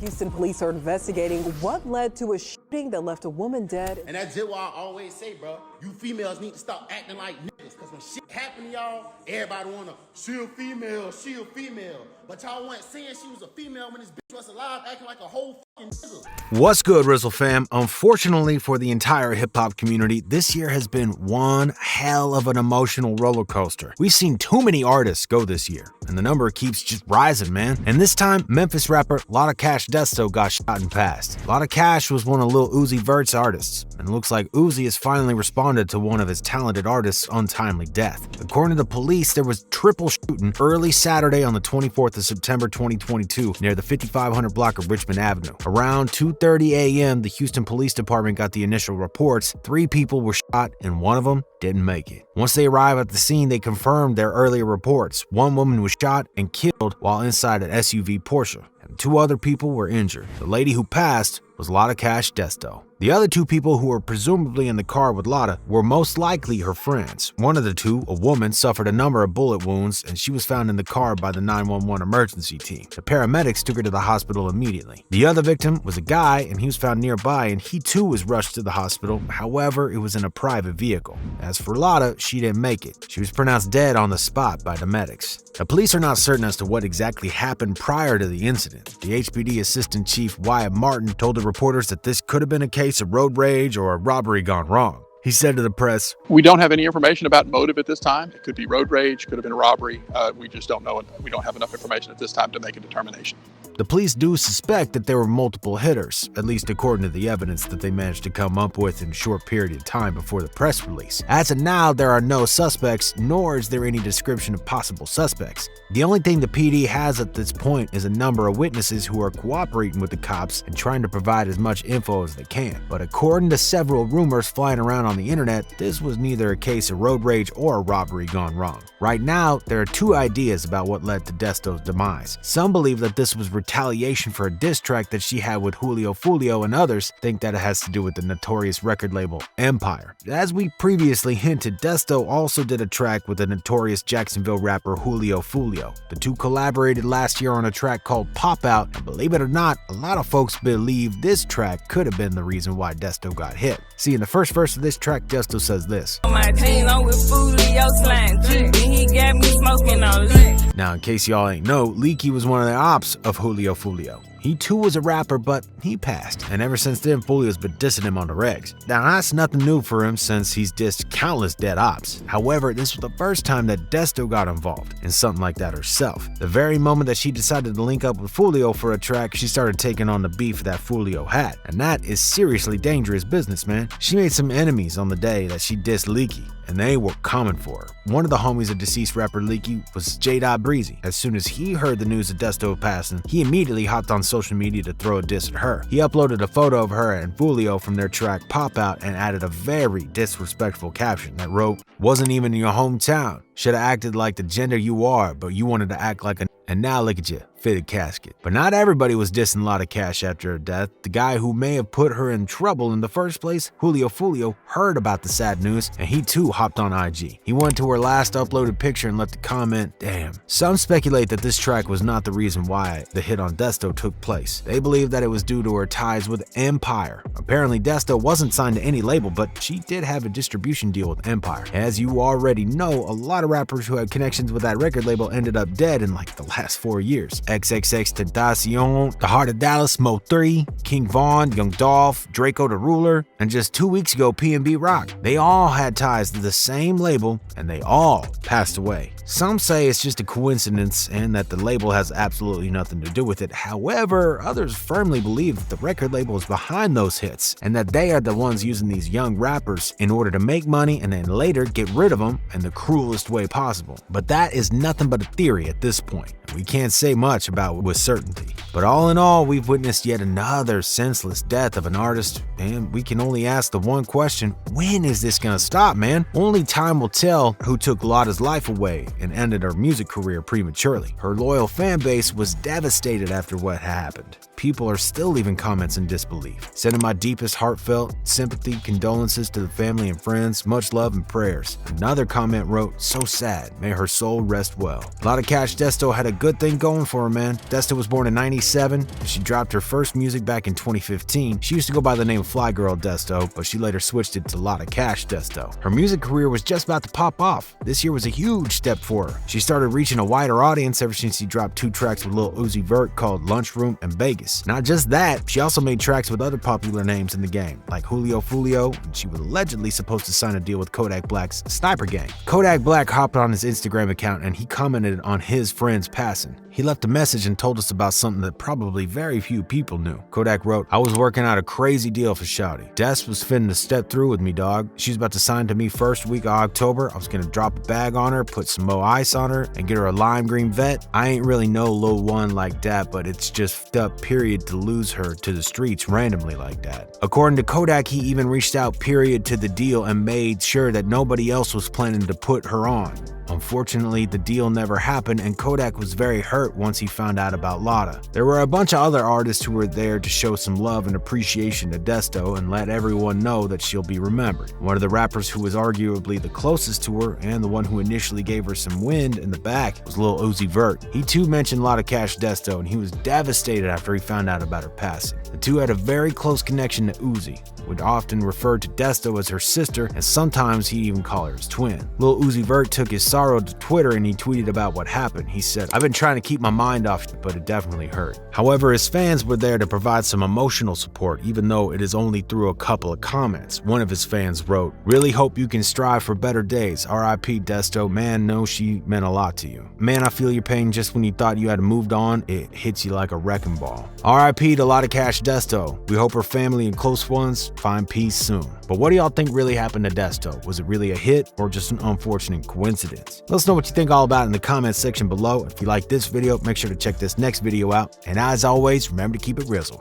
Houston police are investigating what led to a shooting that left a woman dead. And that's just why I always say, bro, you females need to stop acting like niggas. Because when shit happen to y'all, everybody wanna, she a female, she a female. But y'all weren't saying she was a female when this bitch was alive, acting like a whole fucking nigga. What's good, RIZZLE fam? Unfortunately for the entire hip-hop community, this year has been one hell of an emotional roller coaster. We've seen too many artists go this year, and the number keeps just rising, man. And this time, Memphis rapper LottaCash Desto got shot and passed. Lotta Cash was one of Lil Uzi Vert's artists, and it looks like Uzi has finally responded to one of his talented artists' untimely death. According to the police, there was triple shooting early Saturday on the 24th of September 2022 near the 5500 block of Richmond Avenue. Around 2:30 a.m., the Houston Police Department got the initial reports. 3 people were shot, and one of them didn't make it. Once they arrived at the scene, they confirmed their earlier reports. One woman was shot and killed while inside an SUV Porsche, and 2 other people were injured. The lady who passed was Lotta Cash Desto. The other 2 people who were presumably in the car with Lotta were most likely her friends. One of the 2, a woman, suffered a number of bullet wounds, and she was found in the car by the 911 emergency team. The paramedics took her to the hospital immediately. The other victim was a guy, and he was found nearby, and he too was rushed to the hospital. However, it was in a private vehicle. As for Lotta, she didn't make it. She was pronounced dead on the spot by the medics. The police are not certain as to what exactly happened prior to the incident. The HPD Assistant Chief Wyatt Martin told the reporters that this could have been a case of road rage or a robbery gone wrong. He said to the press, "We don't have any information about motive at this time. It could be road rage, could have been a robbery. We just don't know. We don't have enough information at this time to make a determination." The police do suspect that there were multiple hitters, at least according to the evidence that they managed to come up with in a short period of time before the press release. As of now, there are no suspects, nor is there any description of possible suspects. The only thing the PD has at this point is a number of witnesses who are cooperating with the cops and trying to provide as much info as they can. But according to several rumors flying around on the internet, this was neither a case of road rage or a robbery gone wrong. Right now, there are 2 ideas about what led to Desto's demise. Some believe that this was retaliation for a diss track that she had with Julio Fulio, and others think that it has to do with the notorious record label Empire. As we previously hinted, Desto also did a track with the notorious Jacksonville rapper Julio Fulio. The 2 collaborated last year on a track called Pop Out, and believe it or not, a lot of folks believe this track could have been the reason why Desto got hit. See, in the first verse of this track, Desto says this. Now, in case y'all ain't know, Leaky was one of the ops of Julio Fulio. He too was a rapper, but he passed, and ever since then, Fulio's been dissing him on the regs. Now, that's nothing new for him since he's dissed countless dead ops. However, this was the first time that Desto got involved in something like that herself. The very moment that she decided to link up with Fulio for a track, she started taking on the beef that Fulio had, and that is seriously dangerous business, man. She made some enemies on the day that she dissed Leaky, and they were coming for her. One of the homies of deceased rapper Leaky was J. Breezy. As soon as he heard the news of Desto passing, he immediately hopped on social media to throw a diss at her. He uploaded a photo of her and Fulio from their track Pop Out and added a very disrespectful caption that wrote, "Wasn't even in your hometown. Should've acted like the gender you are, but you wanted to act like a and now look at you, fitted casket." But not everybody was dissing Lotta Cash after her death. The guy who may have put her in trouble in the first place, Julio Fulio, heard about the sad news, and he too hopped on IG. He went to her last uploaded picture and left the comment, "Damn." Some speculate that this track was not the reason why the hit on Desto took place. They believe that it was due to her ties with Empire. Apparently, Desto wasn't signed to any label, but she did have a distribution deal with Empire. As you already know, a lot of rappers who had connections with that record label ended up dead in like the last 4 years. XXXTentacion, The Heart of Dallas, Mo 3, King Von, Young Dolph, Draco the Ruler, and just 2 weeks ago, PNB Rock. They all had ties to the same label, and they all passed away. Some say it's just a coincidence and that the label has absolutely nothing to do with it. However, others firmly believe that the record label is behind those hits and that they are the ones using these young rappers in order to make money and then later get rid of them in the cruelest way possible. But that is nothing but a theory at this point. We can't say much about it with certainty. But all in all, we've witnessed yet another senseless death of an artist, and we can only ask the one question, when is this gonna stop, man? Only time will tell who took Lotta's life away and ended her music career prematurely. Her loyal fan base was devastated after what happened. People are still leaving comments in disbelief. Sending my deepest heartfelt sympathy, condolences to the family and friends, much love and prayers. Another comment wrote, so sad, may her soul rest well. Lotta Cash Desto had a good thing going for her, man. Desto was born in '97, and she dropped her first music back in 2015. She used to go by the name Fly Girl Desto, but she later switched it to Lotta Cash Desto. Her music career was just about to pop off. This year was a huge step for her. She started reaching a wider audience ever since she dropped 2 tracks with Lil Uzi Vert called Lunchroom and Vegas. Not just that, she also made tracks with other popular names in the game, like Julio Fulio, and she was allegedly supposed to sign a deal with Kodak Black's Sniper Gang. Kodak Black hopped on his Instagram account and he commented on his friend's passing. He left a message and told us about something that probably very few people knew. Kodak wrote, "I was working out a crazy deal for Shawty. Des was finna to step through with me, dog. She's about to sign to me first week of October. I was gonna drop a bag on her, put some Mo Ice on her, and get her a lime green vet. I ain't really know Lil One like that, but it's just fucked up, period, to lose her to the streets randomly like that." According to Kodak, he even reached out, period, to the deal and made sure that nobody else was planning to put her on. Unfortunately, the deal never happened, and Kodak was very hurt once he found out about Lotta. There were a bunch of other artists who were there to show some love and appreciation to Desto and let everyone know that she'll be remembered. One of the rappers who was arguably the closest to her and the one who initially gave her some wind in the back was Lil Uzi Vert. He too mentioned Lotta Cash Desto, and he was devastated after he found out about her passing. The two had a very close connection to Uzi, would often refer to Desto as her sister, and sometimes he even called her his twin. Lil Uzi Vert took his sorrow to Twitter and he tweeted about what happened. He said, "I've been trying to keep my mind off it, but it definitely hurt." However, his fans were there to provide some emotional support, even though it is only through a couple of comments. One of his fans wrote, "Really hope you can strive for better days. RIP Desto, man, know she meant a lot to you. Man, I feel your pain just when you thought you had moved on, it hits you like a wrecking ball. RIP to Lotta Cash Desto. We hope her family and close ones find peace soon." But what do y'all think really happened to Desto? Was it really a hit or just an unfortunate coincidence? Let us know what you think all about it in the comments section below. If you like this video, make sure to check this next video out. And as always, remember to keep it RIZZLE.